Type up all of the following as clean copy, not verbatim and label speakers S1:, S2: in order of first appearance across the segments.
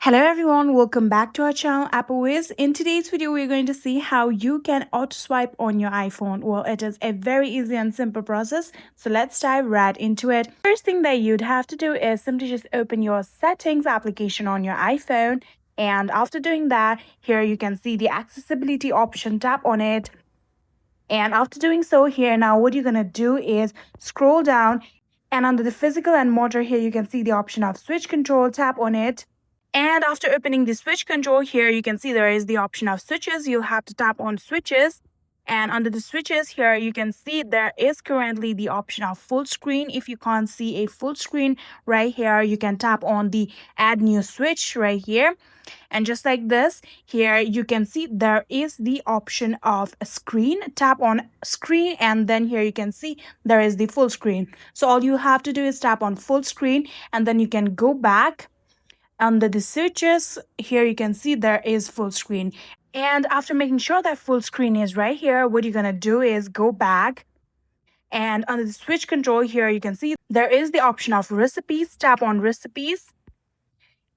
S1: Hello everyone, welcome back to our channel AppleWiz. In today's video, we're going to see how you can auto swipe on your iPhone. Well, it is a very easy and simple process, so let's dive right into it. First thing that you'd have to do is simply just open your settings application on your iPhone. And after doing that, here you can see the accessibility option, tap on it. And after doing so here, now what you're going to do is scroll down, and under the physical and motor here, you can see the option of switch control, tap on it. And after opening the switch control here, you can see there is the option of switches. You'll have to tap on switches. And under the switches here, you can see there is currently the option of full screen. If you can't see a full screen right here, you can tap on the add new switch right here. And just like this, here you can see there is the option of a screen. Tap on screen, and then here you can see there is the full screen. So all you have to do is tap on full screen, and then you can go back. Under the switches, here you can see there is full screen. And after making sure that full screen is right here, what you're gonna do is go back. And under the switch control here, you can see there is the option of recipes. Tap on recipes.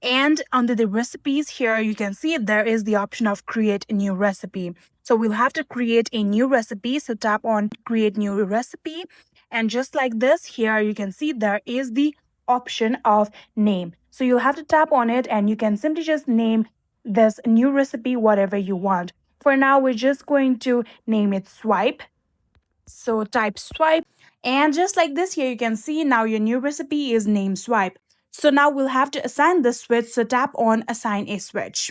S1: And under the recipes here, you can see there is the option of create a new recipe. So we'll have to create a new recipe. So tap on create new recipe. And just like this, here you can see there is the option of name. So you'll have to tap on it, and you can simply just name this new recipe whatever you want. For now, we're just going to name it swipe. So type swipe. And just like this here, you can see now your new recipe is named swipe. So now we'll have to assign the switch. So tap on assign a switch.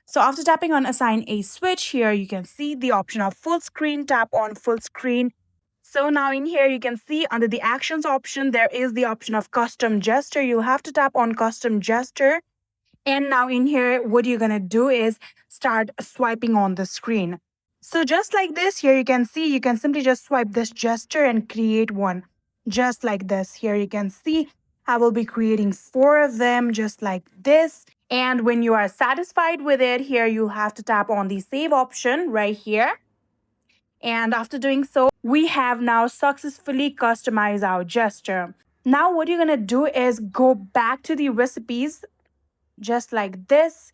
S1: So after tapping on assign a switch here, you can see the option of full screen. Tap on full screen. So now in here, you can see under the actions option, there is the option of custom gesture. You'll have to tap on custom gesture. And now in here, what you're going to do is start swiping on the screen. So just like this here, you can see you can simply just swipe this gesture and create one. Just like this here, you can see I will be creating 4 of them just like this. And when you are satisfied with it, here you have to tap on the save option right here. And after doing so, we have now successfully customized our gesture. Now what you're going to do is go back to the recipes just like this.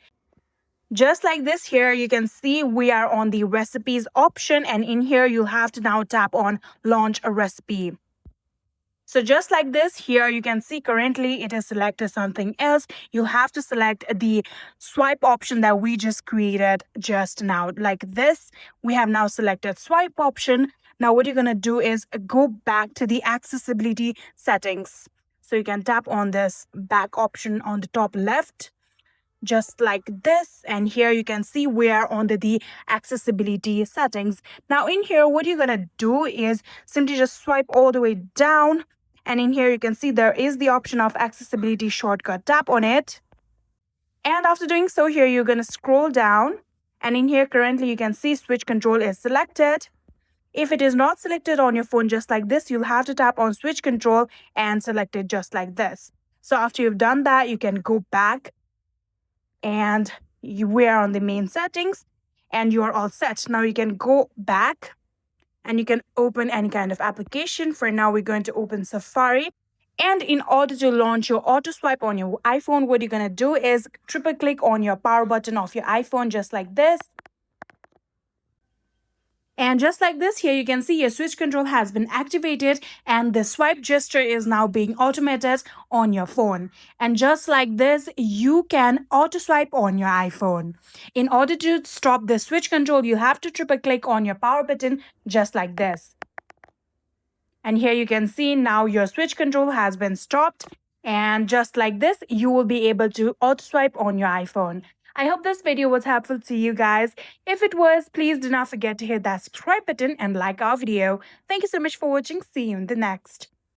S1: Just like this here, you can see we are on the recipes option, and in here you have to now tap on launch a recipe. So just like this here, you can see currently it is selected something else. You have to select the swipe option that we just created just now. Like this, we have now selected swipe option. Now what you're going to do is go back to the accessibility settings. So you can tap on this back option on the top left. Just like this, and here you can see we are under the accessibility settings. Now in here, what you're gonna do is simply just swipe all the way down, and in here you can see there is the option of accessibility shortcut. Tap on it, and after doing so here, you're gonna scroll down, and in here currently you can see switch control is selected. If it is not selected on your phone just like this, you'll have to tap on switch control and select it just like this. So after you've done that, you can go back, and we are on the main settings, and you are all set. Now you can go back and you can open any kind of application. For now, we're going to open Safari. And in order to launch your auto swipe on your iPhone, what you're going to do is triple click on your power button of your iPhone just like this. And just like this here, you can see your switch control has been activated, and the swipe gesture is now being automated on your phone. And just like this, you can auto swipe on your iPhone. In order to stop the switch control, you have to triple click on your power button just like this. And here you can see now your switch control has been stopped. And just like this, you will be able to auto swipe on your iPhone. I hope this video was helpful to you guys. If it was, please do not forget to hit that subscribe button and like our video. Thank you so much for watching. See you in the next.